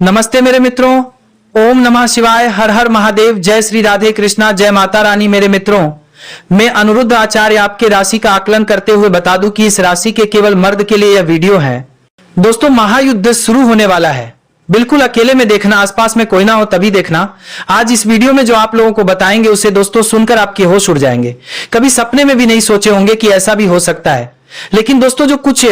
नमस्ते मेरे मित्रों, ओम नमः शिवाय, हर हर महादेव, जय श्री राधे कृष्णा, जय माता रानी। मेरे मित्रों, मैं अनिरुद्ध आचार्य आपके राशि का आकलन करते हुए बता दूं कि इस राशि के केवल मर्द के लिए यह वीडियो है। दोस्तों, महायुद्ध शुरू होने वाला है। बिल्कुल अकेले में देखना, आसपास में कोई ना हो तभी देखना। आज इस वीडियो में जो आप लोगों को बताएंगे उसे दोस्तों सुनकर आपके होश उड़ जाएंगे। कभी सपने में भी नहीं सोचे होंगे कि ऐसा भी हो सकता है। लेकिन दोस्तों, जो कुछ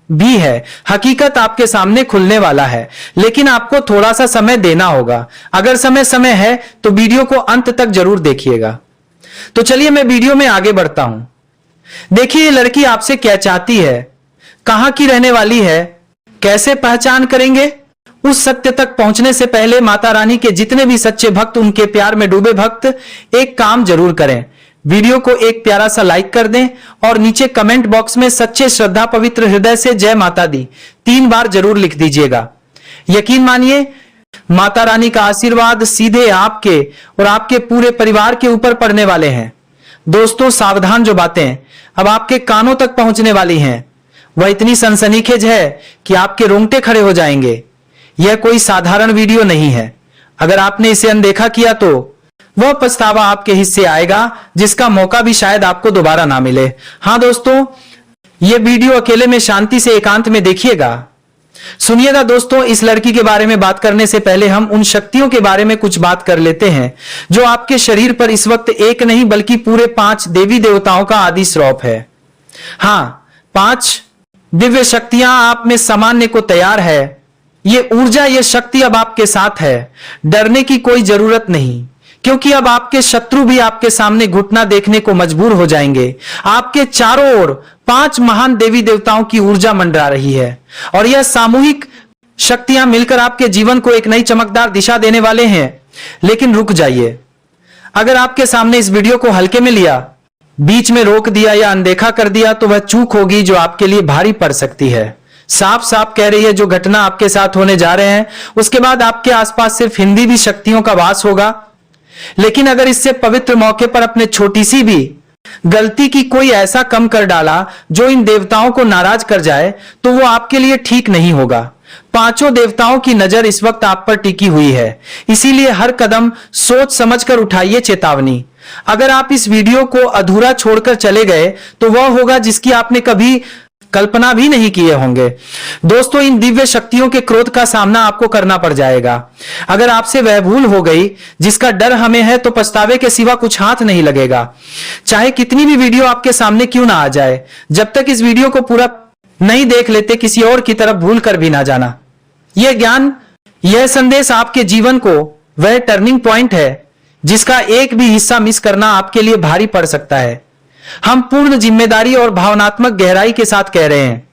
भी है, हकीकत आपके सामने खुलने वाला है, लेकिन आपको थोड़ा सा समय देना होगा। अगर समय है तो वीडियो को अंत तक जरूर देखिएगा। तो चलिए मैं वीडियो में आगे बढ़ता हूं। देखिए, ये लड़की आपसे क्या चाहती है, कहां की रहने वाली है, कैसे पहचान करेंगे। उस सत्य तक पहुंचने से पहले माता रानी के जितने भी सच्चे भक्त, उनके प्यार में डूबे भक्त, एक काम जरूर करें। वीडियो को एक प्यारा सा लाइक कर दें और नीचे कमेंट बॉक्स में सच्चे श्रद्धा पवित्र हृदय से जय माता दी 3 बार जरूर लिख दीजिएगा। यकीन मानिए, माता रानी का आशीर्वाद सीधे आपके और आपके पूरे परिवार के ऊपर पड़ने वाले हैं। दोस्तों, सावधान, जो बातें अब आपके कानों तक पहुंचने वाली हैं वह इतनी सनसनीखेज है कि आपके रोंगटे खड़े हो जाएंगे। यह कोई साधारण वीडियो नहीं है। अगर आपने इसे अनदेखा किया तो वह पछतावा आपके हिस्से आएगा, जिसका मौका भी शायद आपको दोबारा ना मिले। हां दोस्तों, यह वीडियो अकेले में शांति से एकांत में देखिएगा। सुनिएगा दोस्तों, इस लड़की के बारे में बात करने से पहले हम उन शक्तियों के बारे में कुछ बात कर लेते हैं जो आपके शरीर पर इस वक्त एक नहीं बल्कि पूरे 5 देवी देवताओं का आदि स्वरूप है। हां, 5 दिव्य शक्तियां आप में समान्य को तैयार है। ये ऊर्जा, ये शक्ति अब आपके साथ है। डरने की कोई जरूरत नहीं, क्योंकि अब आपके शत्रु भी आपके सामने घुटना देखने को मजबूर हो जाएंगे। आपके चारों ओर 5 महान देवी देवताओं की ऊर्जा मंडरा रही है और यह सामूहिक शक्तियां मिलकर आपके जीवन को एक नई चमकदार दिशा देने वाले हैं। लेकिन रुक जाइए, अगर आपके सामने इस वीडियो को हल्के में लिया, बीच में रोक दिया या अनदेखा कर दिया तो वह चूक होगी जो आपके लिए भारी पड़ सकती है। साफ साफ कह रही है, जो घटना आपके साथ होने जा रहे हैं उसके बाद आपके आसपास सिर्फ हिंदी भी शक्तियों का वास होगा। लेकिन अगर इससे पवित्र मौके पर अपने छोटी सी भी गलती की कोई ऐसा कम कर डाला जो इन देवताओं को नाराज कर जाए तो वो आपके लिए ठीक नहीं होगा। 5 देवताओं की नजर इस वक्त आप पर टिकी हुई है, इसीलिए हर कदम सोच समझकर उठाइए। चेतावनी, अगर आप इस वीडियो को अधूरा छोड़कर चले गए तो वह होगा जिसकी आपने कभी कल्पना भी नहीं किए होंगे। दोस्तों, इन दिव्य शक्तियों के क्रोध का सामना आपको करना पड़ जाएगा। अगर आपसे वह भूल हो गई जिसका डर हमें है तो पछतावे के सिवा कुछ हाथ नहीं लगेगा, चाहे कितनी भी वीडियो आपके सामने क्यों ना आ जाए। जब तक इस वीडियो को पूरा नहीं देख लेते, किसी और की तरफ भूल कर भी ना जाना। यह ज्ञान, यह संदेश आपके जीवन को वह टर्निंग पॉइंट है जिसका एक भी हिस्सा मिस करना आपके लिए भारी पड़ सकता है। हम पूर्ण जिम्मेदारी और भावनात्मक गहराई के साथ कह रहे हैं,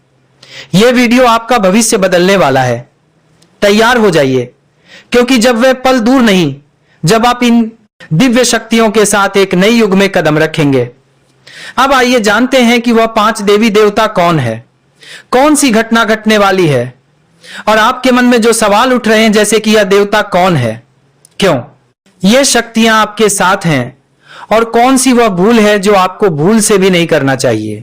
यह वीडियो आपका भविष्य बदलने वाला है। तैयार हो जाइए, क्योंकि जब वह पल दूर नहीं जब आप इन दिव्य शक्तियों के साथ एक नई युग में कदम रखेंगे। अब आइए जानते हैं कि वह 5 देवी देवता कौन है, कौन सी घटना घटने वाली है और आपके मन में जो सवाल उठ रहे हैं जैसे कि यह देवता कौन है, क्यों यह शक्तियां आपके साथ हैं और कौन सी वह भूल है जो आपको भूल से भी नहीं करना चाहिए।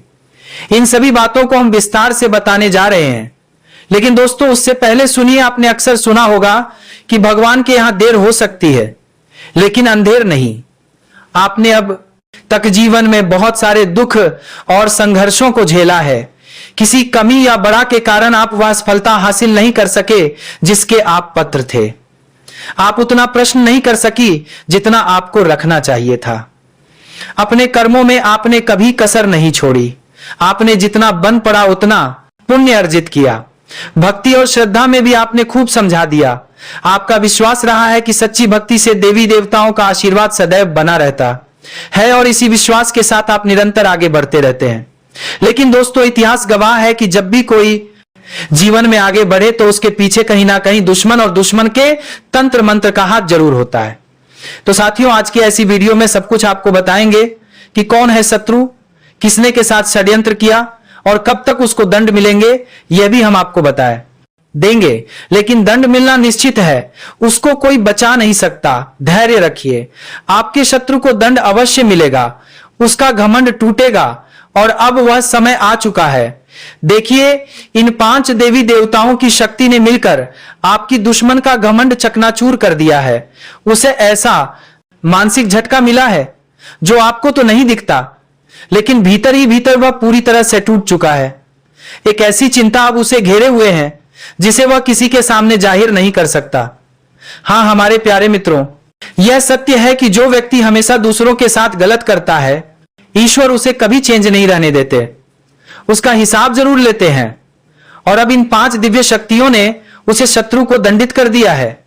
इन सभी बातों को हम विस्तार से बताने जा रहे हैं। लेकिन दोस्तों, उससे पहले सुनिए, आपने अक्सर सुना होगा कि भगवान के यहां देर हो सकती है लेकिन अंधेर नहीं। आपने अब तक जीवन में बहुत सारे दुख और संघर्षों को झेला है। किसी कमी या बड़ा के कारण आप वह सफलता हासिल नहीं कर सके जिसके आप पात्र थे। आप उतना प्रश्न नहीं कर सकी जितना आपको रखना चाहिए था। अपने कर्मों में आपने कभी कसर नहीं छोड़ी। आपने जितना बन पड़ा उतना पुण्य अर्जित किया। भक्ति और श्रद्धा में भी आपने खूब समझा दिया। आपका विश्वास रहा है कि सच्ची भक्ति से देवी देवताओं का आशीर्वाद सदैव बना रहता है और इसी विश्वास के साथ आप निरंतर आगे बढ़ते रहते हैं। लेकिन दोस्तों, इतिहास गवाह है कि जब भी कोई जीवन में आगे बढ़े तो उसके पीछे कहीं ना कहीं दुश्मन और दुश्मन के तंत्र मंत्र का हाथ जरूर होता है। तो साथियों, आज की ऐसी वीडियो में सब कुछ आपको बताएंगे कि कौन है शत्रु, किसने के साथ षड्यंत्र किया और कब तक उसको दंड मिलेंगे, यह भी हम आपको बताएं देंगे। लेकिन दंड मिलना निश्चित है, उसको कोई बचा नहीं सकता। धैर्य रखिए, आपके शत्रु को दंड अवश्य मिलेगा, उसका घमंड टूटेगा और अब वह समय आ चुका है देखिए, इन 5 देवी देवताओं की शक्ति ने मिलकर आपकी दुश्मन का घमंड चकनाचूर कर दिया है। उसे ऐसा मानसिक झटका मिला है जो आपको तो नहीं दिखता, लेकिन भीतर ही भीतर वह पूरी तरह से टूट चुका है। एक ऐसी चिंता अब उसे घेरे हुए है जिसे वह किसी के सामने जाहिर नहीं कर सकता। हां हमारे प्यारे मित्रों, यह सत्य है कि जो व्यक्ति हमेशा दूसरों के साथ गलत करता है, ईश्वर उसे कभी चेंज नहीं रहने देते, उसका हिसाब जरूर लेते हैं। और अब इन 5 दिव्य शक्तियों ने उसे शत्रु को दंडित कर दिया है।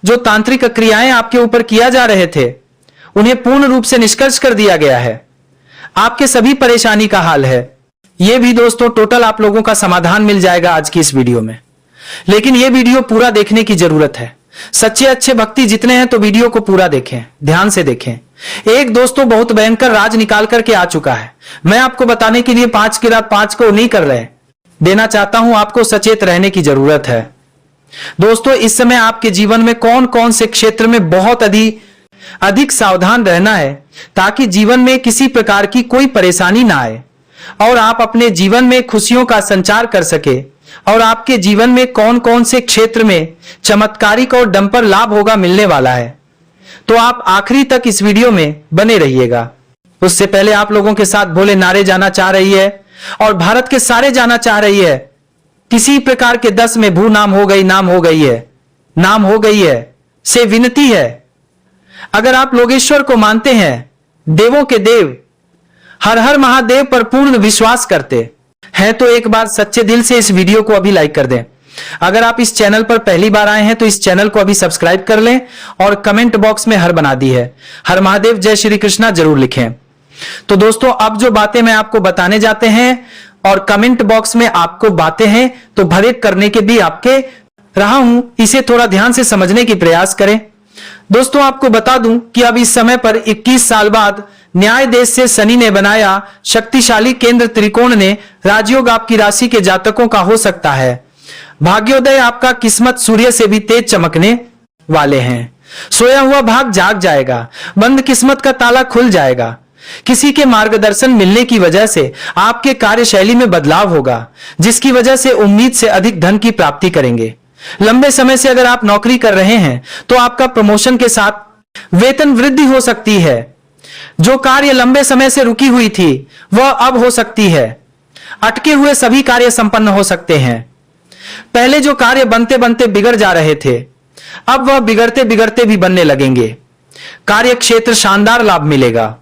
जो तांत्रिक क्रियाएं आपके ऊपर किया जा रहे थे, उन्हें पूर्ण रूप से निष्कर्ष कर दिया गया है। आपके सभी परेशानी का हाल है। यह भी दोस्तों टोटल आप लोगों का समाधान मिल जाएगा आज की इस वीडियो में। लेकिन यह वीडियो पूरा देखने की जरूरत है। सच्चे अच्छे भक्ति जितने हैं तो वीडियो को पूरा देखें, ध्यान से देखें। एक दोस्तों बहुत भयंकर राज निकाल करके आ चुका है। मैं आपको बताने के लिए 5 की रात 5 को नहीं कर रहे देना चाहता हूं, आपको सचेत रहने की जरूरत है। दोस्तों इस समय आपके जीवन में कौन कौन से क्षेत्र में बहुत अधिक सावधान रहना है ताकि जीवन में किसी प्रकार की कोई परेशानी ना आए और आप अपने जीवन में खुशियों का संचार कर सके। और आपके जीवन में कौन कौन से क्षेत्र में चमत्कारिक और डंपर लाभ होगा मिलने वाला है, तो आप आखिरी तक इस वीडियो में बने रहिएगा। उससे पहले आप लोगों के साथ भोले नारे जाना चाह रही है और भारत के सारे जाना चाह रही है। किसी प्रकार के 10 में भू नाम हो गई, नाम हो गई है, नाम हो गई है से विनती है, अगर आप लोकेश्वर को मानते हैं, देवों के देव हर हर महादेव पर पूर्ण विश्वास करते हैं, तो एक बार सच्चे दिल से इस वीडियो को अभी लाइक कर दें। अगर आप इस चैनल पर पहली बार आए हैं तो इस चैनल को अभी सब्सक्राइब कर लें और कमेंट बॉक्स में हर बना दी है, हर महादेव जय श्री कृष्णा जरूर लिखें। तो दोस्तों अब जो बातें मैं आपको बताने जाते हैं और कमेंट बॉक्स में आपको बातें हैं तो भरे करने के भी आपके रहा हूं, इसे थोड़ा ध्यान से समझने की प्रयास करें। दोस्तों आपको बता दूं कि अब इस समय पर 21 साल बाद न्याय देश से शनि ने बनाया शक्तिशाली केंद्र त्रिकोण ने राजयोग आपकी राशि के जातकों का हो सकता है। भाग्योदय आपका किस्मत सूर्य से भी तेज चमकने वाले हैं। सोया हुआ भाग जाग जाएगा, बंद किस्मत का ताला खुल जाएगा। किसी के मार्गदर्शन मिलने की वजह से आपके कार्यशैली में बदलाव होगा, जिसकी वजह से उम्मीद से अधिक धन की प्राप्ति करेंगे। लंबे समय से अगर आप नौकरी कर रहे हैं तो आपका प्रमोशन के साथ वेतन वृद्धि हो सकती है। जो कार्य लंबे समय से रुकी हुई थी वह अब हो सकती है। अटके हुए सभी कार्य संपन्न हो सकते हैं। पहले जो कार्य बनते बनते बिगड़ जा रहे थे, अब वह बिगड़ते बिगड़ते भी बनने लगेंगे। कार्य क्षेत्र शानदार लाभ मिलेगा।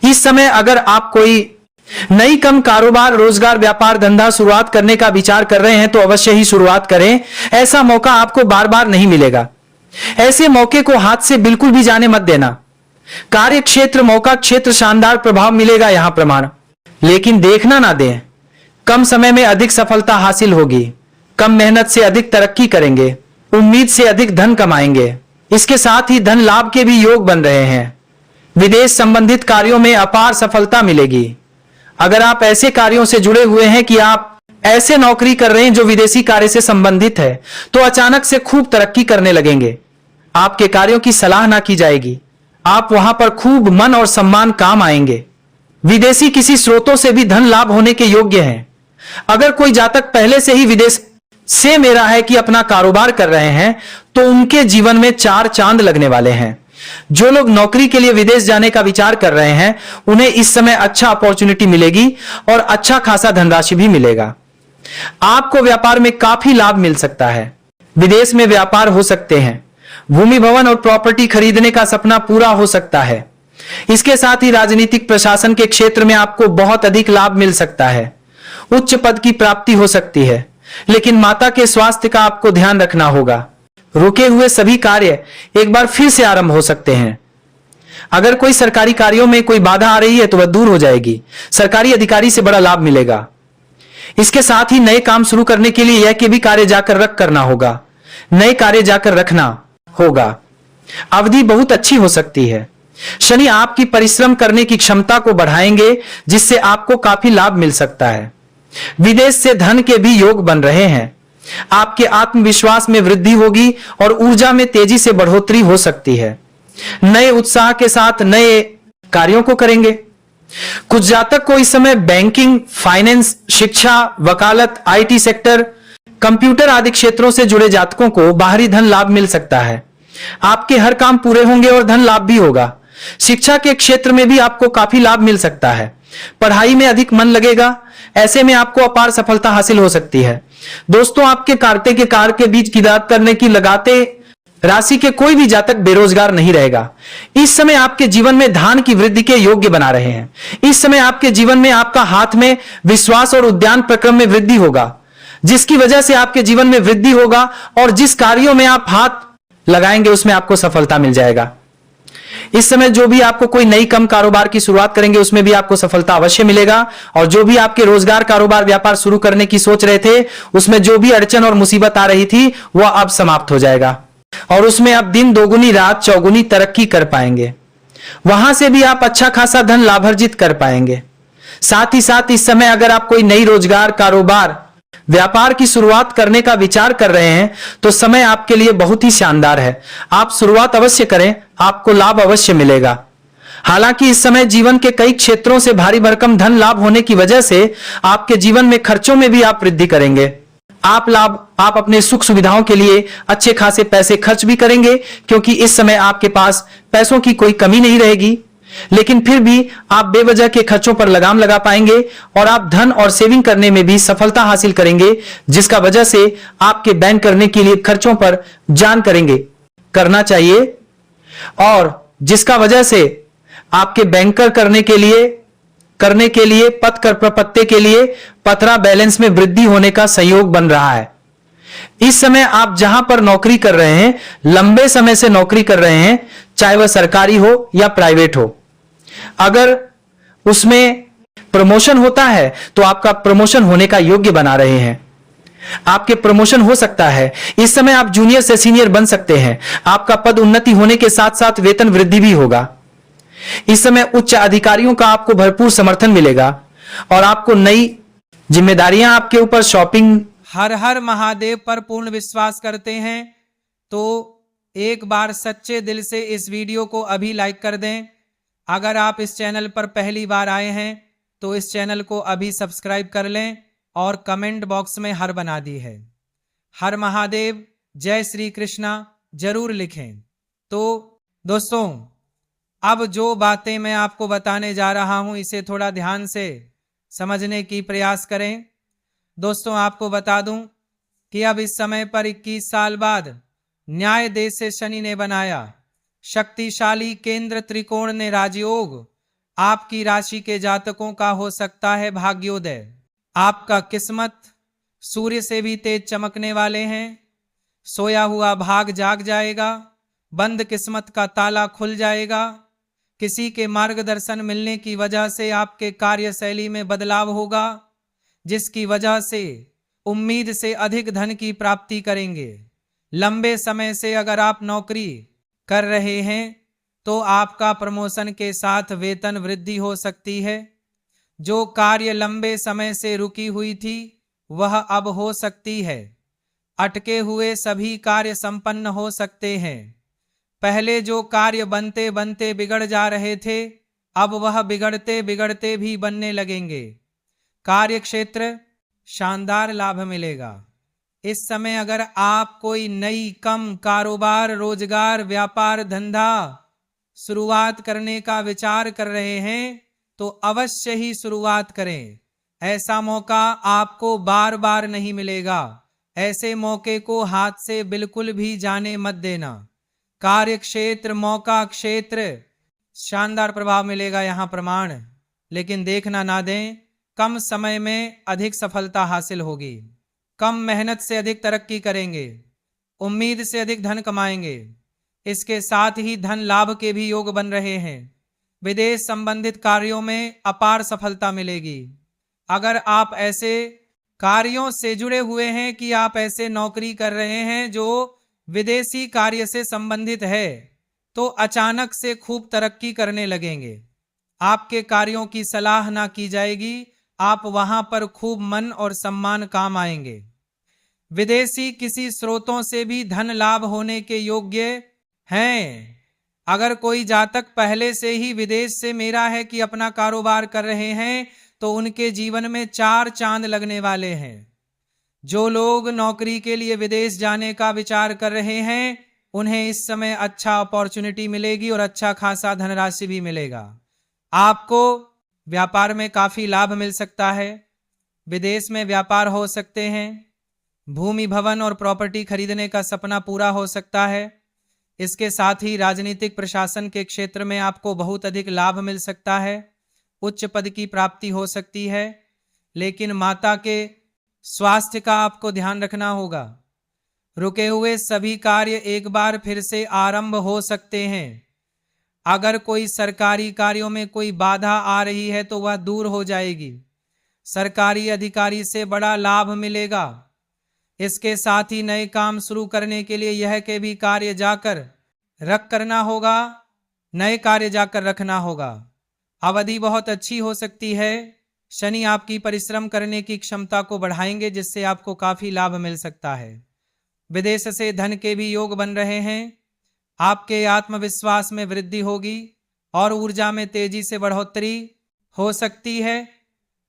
इस समय अगर आप कोई नई कम कारोबार, रोजगार, व्यापार, धंधा शुरुआत करने का विचार कर रहे हैं तो अवश्य ही शुरुआत करें। ऐसा मौका आपको बार बार नहीं मिलेगा। ऐसे मौके को हाथ से बिल्कुल भी जाने मत देना। कार्य क्षेत्र, मौका क्षेत्र शानदार प्रभाव मिलेगा यहां प्रमाण, लेकिन देखना ना दें। कम समय में अधिक सफलता हासिल होगी। कम मेहनत से अधिक तरक्की करेंगे। उम्मीद से अधिक धन कमाएंगे। इसके साथ ही धन लाभ के भी योग बन रहे हैं। विदेश संबंधित कार्यों में अपार सफलता मिलेगी। अगर आप ऐसे कार्यों से जुड़े हुए हैं कि आप ऐसे नौकरी कर रहे हैं जो विदेशी कार्य से संबंधित है, तो अचानक से खूब तरक्की करने लगेंगे। आपके कार्यों की सलाह ना की जाएगी। आप वहां पर खूब मन और सम्मान काम आएंगे। विदेशी किसी स्रोतों से भी धन लाभ होने के योग्य हैं। अगर कोई जातक पहले से ही विदेश से मेरा है कि अपना कारोबार कर रहे हैं तो उनके जीवन में 4 चांद लगने वाले हैं। जो लोग नौकरी के लिए विदेश जाने का विचार कर रहे हैं उन्हें इस समय अच्छा अपॉर्चुनिटी मिलेगी और अच्छा खासा धनराशि भी मिलेगा। आपको व्यापार में काफी लाभ मिल सकता है। विदेश में व्यापार हो सकते हैं। भूमि, भवन और प्रॉपर्टी खरीदने का सपना पूरा हो सकता है। इसके साथ ही राजनीतिक प्रशासन के क्षेत्र में आपको बहुत अधिक लाभ मिल सकता है। उच्च पद की प्राप्ति हो सकती है, लेकिन माता के स्वास्थ्य का आपको ध्यान रखना होगा। रुके हुए सभी कार्य एक बार फिर से आरंभ हो सकते हैं। अगर कोई सरकारी कार्यों में कोई बाधा आ रही है तो वह दूर हो जाएगी। सरकारी अधिकारी से बड़ा लाभ मिलेगा। इसके साथ ही नए काम शुरू करने के लिए यह कि भी कार्य जाकर रख करना होगा। नए कार्य जाकर रखना होगा। अवधि बहुत अच्छी हो सकती है। शनि आपकी परिश्रम करने की क्षमता को बढ़ाएंगे, जिससे आपको काफी लाभ मिल सकता है। विदेश से धन के भी योग बन रहे हैं। आपके आत्मविश्वास में वृद्धि होगी और ऊर्जा में तेजी से बढ़ोतरी हो सकती है। नए उत्साह के साथ नए कार्यों को करेंगे। कुछ जातक को इस समय बैंकिंग, फाइनेंस, शिक्षा, वकालत, आईटी सेक्टर, कंप्यूटर आदि क्षेत्रों से जुड़े जातकों को बाहरी धन लाभ मिल सकता है। आपके हर काम पूरे होंगे और धन लाभ भी होगा। शिक्षा के क्षेत्र में भी आपको काफी लाभ मिल सकता है। पढ़ाई में अधिक मन लगेगा, ऐसे में आपको अपार सफलता हासिल हो सकती है। दोस्तों, आपके कार्ते के कार के बीच किदात करने की लगाते राशि के कोई भी जातक बेरोजगार नहीं रहेगा। इस समय आपके जीवन में धान की वृद्धि के योग्य बना रहे हैं। इस समय आपके जीवन में आपका हाथ में विश्वास और उद्यान प्रक्रम में वृद्धि होगा, जिसकी वजह से आपके जीवन में वृद्धि होगा और जिस कार्यों में आप हाथ लगाएंगे उसमें आपको सफलता मिल जाएगा। इस समय जो भी आपको कोई नई कम कारोबार की शुरुआत करेंगे उसमें भी आपको सफलता अवश्य मिलेगा, और जो भी आपके रोजगार, कारोबार, व्यापार शुरू करने की सोच रहे थे उसमें जो भी अड़चन और मुसीबत आ रही थी वह अब समाप्त हो जाएगा और उसमें अब दिन दोगुनी रात चौगुनी तरक्की कर पाएंगे। वहां से भी आप अच्छा खासा धन लाभार्जित कर पाएंगे। साथ ही साथ इस समय अगर आप कोई नई रोजगार, कारोबार, व्यापार की शुरुआत करने का विचार कर रहे हैं तो समय आपके लिए बहुत ही शानदार है। आप शुरुआत अवश्य करें, आपको लाभ अवश्य मिलेगा। हालांकि इस समय जीवन के कई क्षेत्रों से भारी भरकम धन लाभ होने की वजह से आपके जीवन में खर्चों में भी आप वृद्धि करेंगे। आप अपने सुख सुविधाओं के लिए अच्छे खासे पैसे खर्च भी करेंगे, क्योंकि इस समय आपके पास पैसों की कोई कमी नहीं रहेगी। लेकिन फिर भी आप बेवजह के खर्चों पर लगाम लगा पाएंगे और आप धन और सेविंग करने में भी सफलता हासिल करेंगे, जिसका वजह से आपके बैंक करने के लिए खर्चों पर जान करना चाहिए, और जिसका वजह से आपके बैंकर करने के लिए पद कर प्रपत्ति के लिए पत्रा बैलेंस में वृद्धि होने का संयोग बन रहा है। इस समय आप जहां पर नौकरी कर रहे हैं, लंबे समय से नौकरी कर रहे हैं, चाहे वह सरकारी हो या प्राइवेट हो, अगर उसमें प्रमोशन होता है तो आपका प्रमोशन होने का योग्य बना रहे हैं। आपके प्रमोशन हो सकता है। इस समय आप जूनियर से सीनियर बन सकते हैं। आपका पद उन्नति होने के साथ साथ वेतन वृद्धि भी होगा। इस समय उच्च अधिकारियों का आपको भरपूर समर्थन मिलेगा और आपको नई जिम्मेदारियां आपके ऊपर शॉपिंग। हर हर महादेव पर पूर्ण विश्वास करते हैं तो एक बार सच्चे दिल से इस वीडियो को अभी लाइक कर दें। अगर आप इस चैनल पर पहली बार आए हैं तो इस चैनल को अभी सब्सक्राइब कर लें और कमेंट बॉक्स में हर बना दी है। हर महादेव, जय श्री कृष्णा जरूर लिखें। तो दोस्तों, अब जो बातें मैं आपको बताने जा रहा हूं इसे थोड़ा ध्यान से समझने की प्रयास करें। दोस्तों, आपको बता दूं कि अब इस समय पर 21 साल बाद न्याय देश से शनि ने बनाया शक्तिशाली केंद्र त्रिकोण ने राजयोग आपकी राशि के जातकों का हो सकता है भाग्योदय। आपका किस्मत सूर्य से भी तेज चमकने वाले हैं। सोया हुआ भाग जाग जाएगा, बंद किस्मत का ताला खुल जाएगा। किसी के मार्गदर्शन मिलने की वजह से आपके कार्यशैली में बदलाव होगा, जिसकी वजह से उम्मीद से अधिक धन की प्राप्ति करेंगे। लंबे समय से अगर आप नौकरी कर रहे हैं तो आपका प्रमोशन के साथ वेतन वृद्धि हो सकती है। जो कार्य लंबे समय से रुकी हुई थी वह अब हो सकती है। अटके हुए सभी कार्य संपन्न हो सकते हैं। पहले जो कार्य बनते बनते बिगड़ जा रहे थे अब वह बिगड़ते बिगड़ते भी बनने लगेंगे। कार्य क्षेत्र शानदार लाभ मिलेगा। इस समय अगर आप कोई नई कम कारोबार, रोजगार, व्यापार, धंधा शुरुआत करने का विचार कर रहे हैं तो अवश्य ही शुरुआत करें। ऐसा मौका आपको बार बार नहीं मिलेगा। ऐसे मौके को हाथ से बिल्कुल भी जाने मत देना। कार्य क्षेत्र, मौका क्षेत्र शानदार प्रभाव मिलेगा यहाँ प्रमाण, लेकिन देखना ना दें। कम समय में अधिक सफलता हासिल होगी। कम मेहनत से अधिक तरक्की करेंगे। उम्मीद से अधिक धन कमाएंगे। इसके साथ ही धन लाभ के भी योग बन रहे हैं। विदेश संबंधित कार्यों में अपार सफलता मिलेगी। अगर आप ऐसे कार्यों से जुड़े हुए हैं कि आप ऐसे नौकरी कर रहे हैं जो विदेशी कार्य से संबंधित है तो अचानक से खूब तरक्की करने लगेंगे। आपके कार्यों की सलाह ना की जाएगी, आप वहां पर खूब मन और सम्मान काम आएंगे। विदेशी किसी स्रोतों से भी धन लाभ होने के योग्य हैं। अगर कोई जातक पहले से ही विदेश से मेरा है कि अपना कारोबार कर रहे हैं तो उनके जीवन में 4 चांद लगने वाले हैं। जो लोग नौकरी के लिए विदेश जाने का विचार कर रहे हैं उन्हें इस समय अच्छा अपॉर्चुनिटी मिलेगी और अच्छा खासा धनराशि भी मिलेगा। आपको व्यापार में काफी लाभ मिल सकता है। विदेश में व्यापार हो सकते हैं। भूमि भवन और प्रॉपर्टी खरीदने का सपना पूरा हो सकता है। इसके साथ ही राजनीतिक प्रशासन के क्षेत्र में आपको बहुत अधिक लाभ मिल सकता है। उच्च पद की प्राप्ति हो सकती है, लेकिन माता के स्वास्थ्य का आपको ध्यान रखना होगा। रुके हुए सभी कार्य एक बार फिर से आरंभ हो सकते हैं। अगर कोई सरकारी कार्यों में कोई बाधा आ रही है तो वह दूर हो जाएगी। सरकारी अधिकारी से बड़ा लाभ मिलेगा। इसके साथ ही नए काम शुरू करने के लिए यह के भी कार्य जाकर रख करना होगा, नए कार्य जाकर रखना होगा। अवधि बहुत अच्छी हो सकती है। शनि आपकी परिश्रम करने की क्षमता को बढ़ाएंगे, जिससे आपको काफी लाभ मिल सकता है। विदेश से धन के भी योग बन रहे हैं। आपके आत्मविश्वास में वृद्धि होगी और ऊर्जा में तेजी से बढ़ोतरी हो सकती है।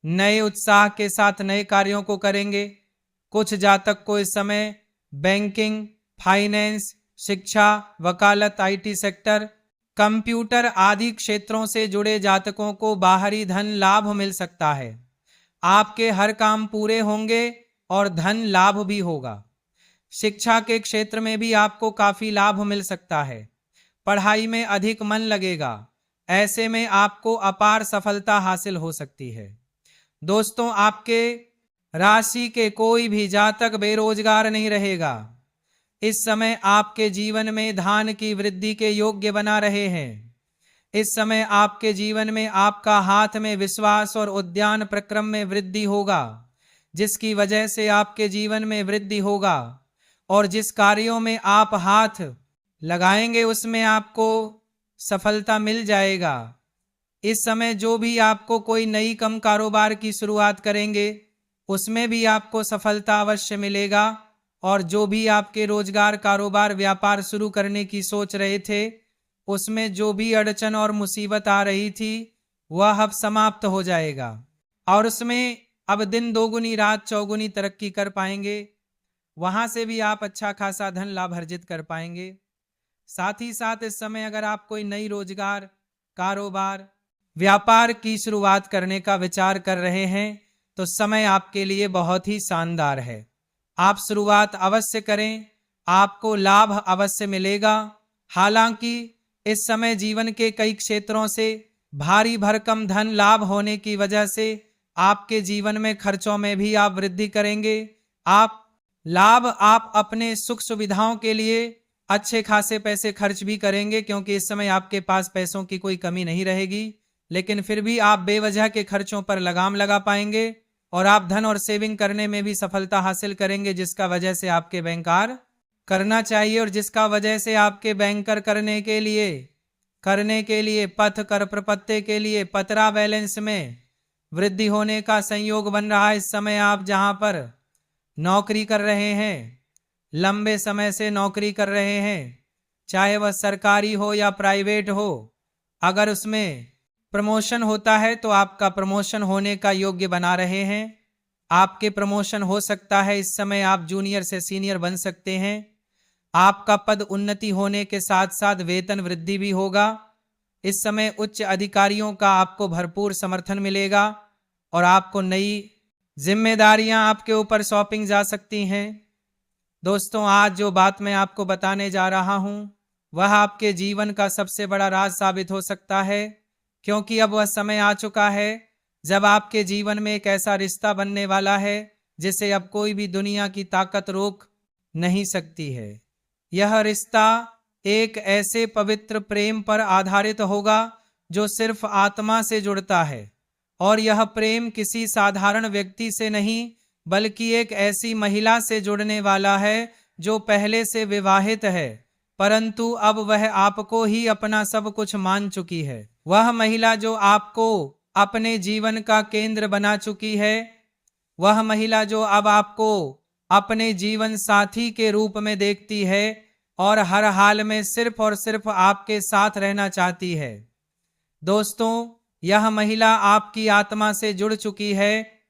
नए उत्साह के साथ नए कार्यों को करेंगे। कुछ जातक को इस समय बैंकिंग, फाइनेंस, शिक्षा, वकालत, आईटी सेक्टर, कंप्यूटर आदि क्षेत्रों से जुड़े जातकों को बाहरी धन लाभ मिल सकता है। आपके हर काम पूरे होंगे और धन लाभ भी होगा। शिक्षा के क्षेत्र में भी आपको काफी लाभ मिल सकता है। पढ़ाई में अधिक मन लगेगा। ऐसे में आपको अपार सफलता हासिल हो सकती है। दोस्तों, आपके राशि के कोई भी जातक बेरोजगार नहीं रहेगा। इस समय आपके जीवन में धान की वृद्धि के योग्य बना रहे हैं। इस समय आपके जीवन में आपका हाथ में विश्वास और उद्यान प्रक्रम में वृद्धि होगा, जिसकी वजह से आपके जीवन में वृद्धि होगा और जिस कार्यों में आप हाथ लगाएंगे उसमें आपको सफलता मिल जाएगा। इस समय जो भी आपको कोई नई कम कारोबार की शुरुआत करेंगे उसमें भी आपको सफलता अवश्य मिलेगा और जो भी आपके रोजगार, कारोबार, व्यापार शुरू करने की सोच रहे थे उसमें जो भी अड़चन और मुसीबत आ रही थी वह अब समाप्त हो जाएगा और उसमें अब दिन दोगुनी रात चौगुनी तरक्की कर पाएंगे। वहां से भी आप अच्छा खासा धन लाभ अर्जित कर पाएंगे। साथ ही साथ इस समय अगर आप कोई नई रोजगार, कारोबार, व्यापार की शुरुआत करने का विचार कर रहे हैं तो समय आपके लिए बहुत ही शानदार है। आप शुरुआत अवश्य करें, आपको लाभ अवश्य मिलेगा। हालांकि इस समय जीवन के कई क्षेत्रों से भारी भरकम धन लाभ होने की वजह से आपके जीवन में खर्चों में भी आप वृद्धि करेंगे। आप अपने सुख सुविधाओं के लिए अच्छे खासे पैसे खर्च भी करेंगे, क्योंकि इस समय आपके पास पैसों की कोई कमी नहीं रहेगी। लेकिन फिर भी आप बेवजह के खर्चों पर लगाम लगा पाएंगे और आप धन और सेविंग करने में भी सफलता हासिल करेंगे, जिसका वजह से आपके बैंकर करना चाहिए और जिसका वजह से आपके बैंकर करने के लिए पथ कर प्रपत्ति के लिए पतरा बैलेंस में वृद्धि होने का संयोग बन रहा है। इस समय आप जहां पर नौकरी कर रहे हैं, लंबे समय से नौकरी कर रहे हैं, चाहे वह सरकारी हो या प्राइवेट हो, अगर उसमें प्रमोशन होता है तो आपका प्रमोशन होने का योग्य बना रहे हैं। आपके प्रमोशन हो सकता है। इस समय आप जूनियर से सीनियर बन सकते हैं। आपका पद उन्नति होने के साथ साथ वेतन वृद्धि भी होगा। इस समय उच्च अधिकारियों का आपको भरपूर समर्थन मिलेगा और आपको नई जिम्मेदारियां आपके ऊपर सौंपी जा सकती हैं। दोस्तों, आज जो बात मैं आपको बताने जा रहा हूं वह आपके जीवन का सबसे बड़ा राज साबित हो सकता है, क्योंकि अब वह समय आ चुका है जब आपके जीवन में एक ऐसा रिश्ता बनने वाला है जिसे अब कोई भी दुनिया की ताकत रोक नहीं सकती है। यह रिश्ता एक ऐसे पवित्र प्रेम पर आधारित होगा जो सिर्फ आत्मा से जुड़ता है और यह प्रेम किसी साधारण व्यक्ति से नहीं बल्कि एक ऐसी महिला से जुड़ने वाला है जो पहले से विवाहित है, परंतु अब वह आपको ही अपना सब कुछ मान चुकी है। वह महिला जो आपको अपने जीवन का केंद्र बना चुकी है, वह महिला जो अब आपको अपने जीवन साथी के रूप में देखती है, और हर हाल में सिर्फ और सिर्फ आपके साथ रहना चाहती है। दोस्तों, यह महिला आपकी आत्मा से जुड़ चुकी है।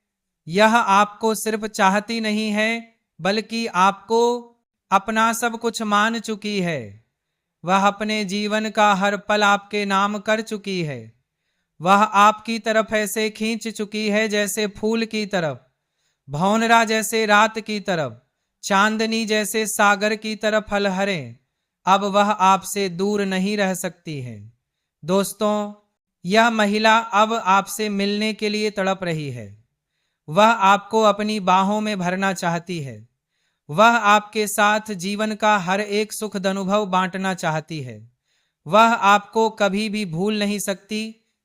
यह आपको सिर्फ चाहती नहीं है, बल्कि आपको अपना सब कुछ मान चुकी है। वह अपने जीवन का हर पल आपके नाम कर चुकी है। वह आपकी तरफ ऐसे खींच चुकी है जैसे फूल की तरफ, भौंरा जैसे रात की तरफ, चांदनी जैसे सागर की तरफ अलहरें। अब वह आपसे दूर नहीं रह सकती है। दोस्तों, यह महिला अब आपसे मिलने के लिए तड़प रही है। वह आपको अपनी बाहों में भरना चाहती है। वह आपके साथ जीवन का हर एक सुखद अनुभव बांटना चाहती है। वह आपको कभी भी भूल नहीं सकती,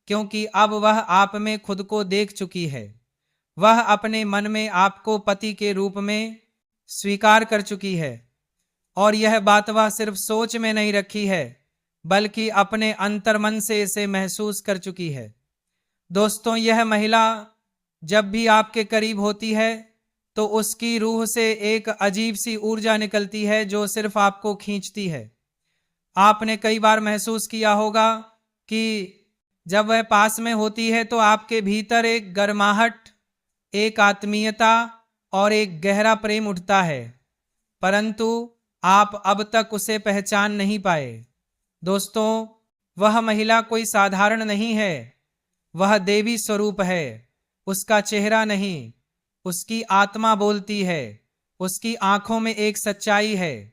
क्योंकि अब वह आप में खुद को देख चुकी है। वह अपने मन में आपको पति के रूप में स्वीकार कर चुकी है, और यह बात वह सिर्फ सोच में नहीं रखी है, बल्कि अपने अंतर्मन से इसे महसूस कर चुकी है। दोस्तों, यह महिला जब भी आपके करीब होती है तो उसकी रूह से एक अजीब सी ऊर्जा निकलती है जो सिर्फ आपको खींचती है। आपने कई बार महसूस किया होगा कि जब वह पास में होती है तो आपके भीतर एक गर्माहट, एक आत्मीयता और एक गहरा प्रेम उठता है, परंतु आप अब तक उसे पहचान नहीं पाए। दोस्तों, वह महिला कोई साधारण नहीं है। वह देवी स्वरूप है। उसका चेहरा नहीं, उसकी आत्मा बोलती है। उसकी आंखों में एक सच्चाई है,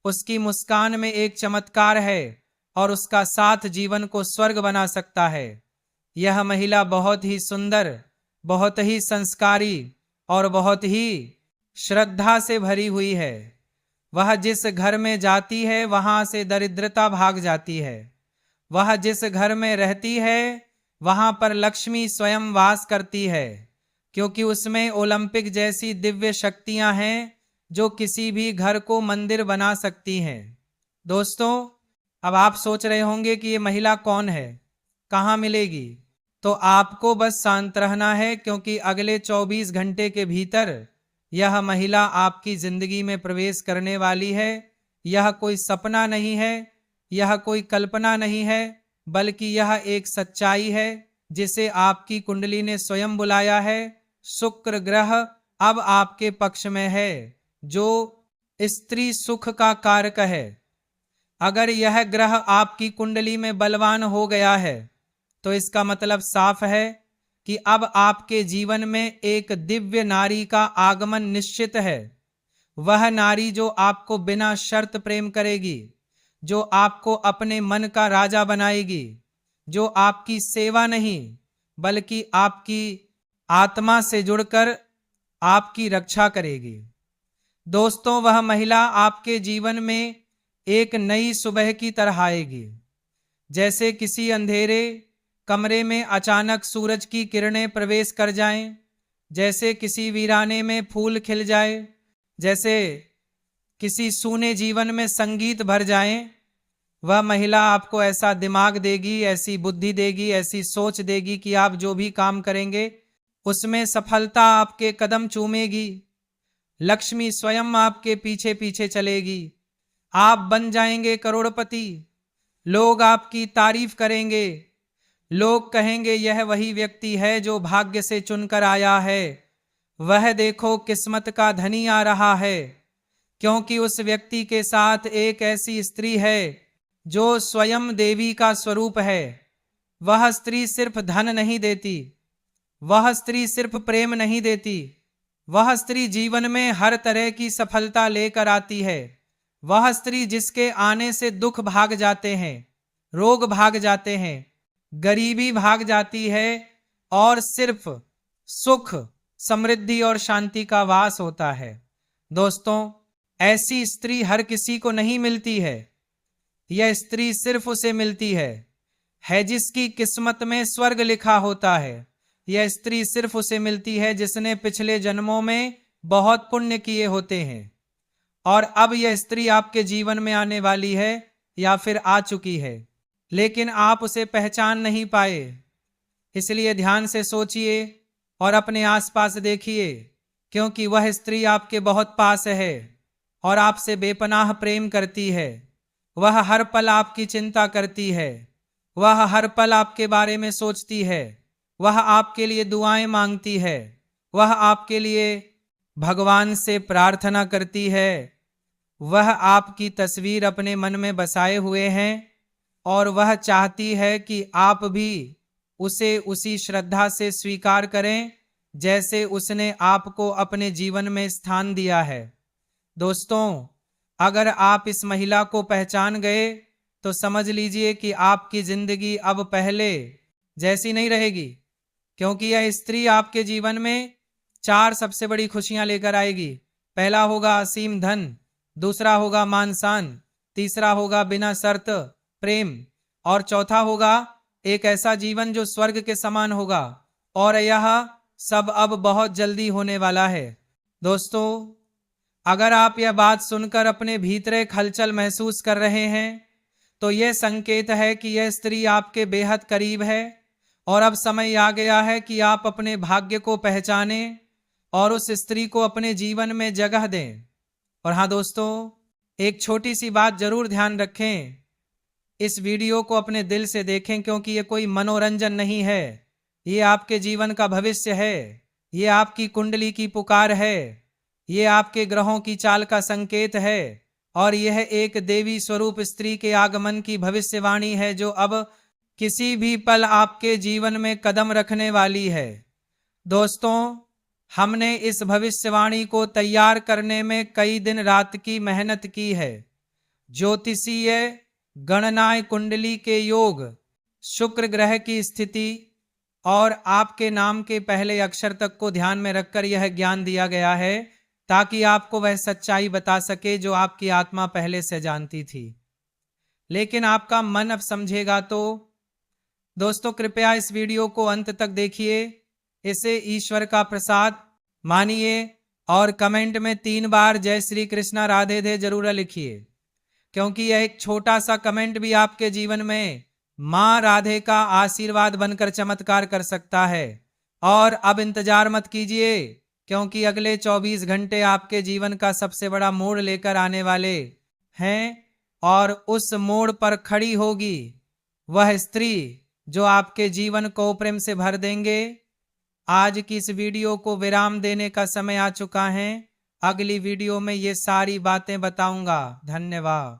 उसकी मुस्कान में एक चमत्कार है, और उसका साथ जीवन को स्वर्ग बना सकता है। यह महिला बहुत ही सुंदर, बहुत ही संस्कारी और बहुत ही श्रद्धा से भरी हुई है। वह जिस घर में जाती है वहां से दरिद्रता भाग जाती है। वह जिस घर में रहती है वहां पर लक्ष्मी स्वयं वास करती है, क्योंकि उसमें ओलंपिक जैसी दिव्य शक्तियां हैं जो किसी भी घर को मंदिर बना सकती हैं। दोस्तों, अब आप सोच रहे होंगे कि ये महिला कौन है, कहाँ मिलेगी? तो आपको बस शांत रहना है, क्योंकि अगले 24 घंटे के भीतर यह महिला आपकी जिंदगी में प्रवेश करने वाली है। यह कोई सपना नहीं है, यह कोई कल्पना नहीं है, बल्कि यह एक सच्चाई है जिसे आपकी कुंडली ने स्वयं बुलाया है। शुक्र ग्रह अब आपके पक्ष में है, जो स्त्री सुख का कारक है। अगर यह ग्रह आपकी कुंडली में बलवान हो गया है तो इसका मतलब साफ है कि अब आपके जीवन में एक दिव्य नारी का आगमन निश्चित है। वह नारी जो आपको बिना शर्त प्रेम करेगी, जो आपको अपने मन का राजा बनाएगी, जो आपकी सेवा नहीं बल्कि आपकी आत्मा से जुड़कर आपकी रक्षा करेगी। दोस्तों, वह महिला आपके जीवन में एक नई सुबह की तरह आएगी। जैसे किसी अंधेरे कमरे में अचानक सूरज की किरणें प्रवेश कर जाएं, जैसे किसी वीराने में फूल खिल जाए, जैसे किसी सूने जीवन में संगीत भर जाए, वह महिला आपको ऐसा दिमाग देगी, ऐसी बुद्धि देगी, ऐसी सोच देगी कि आप जो भी काम करेंगे उसमें सफलता आपके कदम चूमेगी। लक्ष्मी स्वयं आपके पीछे पीछे चलेगी। आप बन जाएंगे करोड़पति। लोग आपकी तारीफ करेंगे। लोग कहेंगे, यह वही व्यक्ति है जो भाग्य से चुनकर आया है। वह देखो, किस्मत का धनी आ रहा है, क्योंकि उस व्यक्ति के साथ एक ऐसी स्त्री है जो स्वयं देवी का स्वरूप है। वह स्त्री सिर्फ धन नहीं देती, वह स्त्री सिर्फ प्रेम नहीं देती, वह स्त्री जीवन में हर तरह की सफलता लेकर आती है। वह स्त्री जिसके आने से दुख भाग जाते हैं, रोग भाग जाते हैं, गरीबी भाग जाती है, और सिर्फ सुख, समृद्धि और शांति का वास होता है। दोस्तों, ऐसी स्त्री हर किसी को नहीं मिलती है। यह स्त्री सिर्फ उसे मिलती है जिसकी किस्मत में स्वर्ग लिखा होता है। यह स्त्री सिर्फ उसे मिलती है जिसने पिछले जन्मों में बहुत पुण्य किए होते हैं, और अब यह स्त्री आपके जीवन में आने वाली है या फिर आ चुकी है, लेकिन आप उसे पहचान नहीं पाए। इसलिए ध्यान से सोचिए और अपने आसपास देखिए, क्योंकि वह स्त्री आपके बहुत पास है और आपसे बेपनाह प्रेम करती है। वह हर पल आपकी चिंता करती है। वह हर पल आपके बारे में सोचती है। वह आपके लिए दुआएं मांगती है। वह आपके लिए भगवान से प्रार्थना करती है। वह आपकी तस्वीर अपने मन में बसाए हुए हैं और वह चाहती है कि आप भी उसे उसी श्रद्धा से स्वीकार करें जैसे उसने आपको अपने जीवन में स्थान दिया है। दोस्तों, अगर आप इस महिला को पहचान गए तो समझ लीजिए कि आपकी जिंदगी अब पहले जैसी नहीं रहेगी, क्योंकि यह स्त्री आपके जीवन में 4 सबसे बड़ी खुशियां लेकर आएगी। पहला होगा असीम धन, दूसरा होगा मान शान, तीसरा होगा बिना शर्त प्रेम और चौथा होगा एक ऐसा जीवन जो स्वर्ग के समान होगा। और यह सब अब बहुत जल्दी होने वाला है। दोस्तों, अगर आप यह बात सुनकर अपने भीतर एक हलचल महसूस कर रहे हैं तो यह संकेत है कि यह स्त्री आपके बेहद करीब है और अब समय आ गया है कि आप अपने भाग्य को पहचानें और उस स्त्री को अपने जीवन में जगह दें। और हाँ दोस्तों, एक छोटी सी बात जरूर ध्यान रखें, इस वीडियो को अपने दिल से देखें, क्योंकि ये कोई मनोरंजन नहीं है, ये आपके जीवन का भविष्य है, ये आपकी कुंडली की पुकार है, ये आपके ग्रहों की चाल का संकेत है और यह एक देवी स्वरूप स्त्री के आगमन की भविष्यवाणी है जो अब किसी भी पल आपके जीवन में कदम रखने वाली है। दोस्तों, हमने इस भविष्यवाणी को तैयार करने में कई दिन रात की मेहनत की है। ज्योतिषीय गणनाएं, कुंडली के योग, शुक्र ग्रह की स्थिति और आपके नाम के पहले अक्षर तक को ध्यान में रखकर यह ज्ञान दिया गया है ताकि आपको वह सच्चाई बता सके जो आपकी आत्मा पहले से जानती थी। लेकिन आपका मन अब समझेगा तो दोस्तों कृपया इस वीडियो को अंत तक देखिए, इसे ईश्वर का प्रसाद मानिए और कमेंट में 3 बार जय श्री कृष्णा राधे दे जरूर लिखिए, क्योंकि यह एक छोटा सा कमेंट भी आपके जीवन में मां राधे का आशीर्वाद बनकर चमत्कार कर सकता है। और अब इंतजार मत कीजिए, क्योंकि अगले 24 घंटे आपके जीवन का सबसे बड़ा मोड़ लेकर आने वाले हैं और उस मोड़ पर खड़ी होगी वह स्त्री जो आपके जीवन को प्रेम से भर देंगे। आज की इस वीडियो को विराम देने का समय आ चुका है। अगली वीडियो में ये सारी बातें बताऊंगा। धन्यवाद।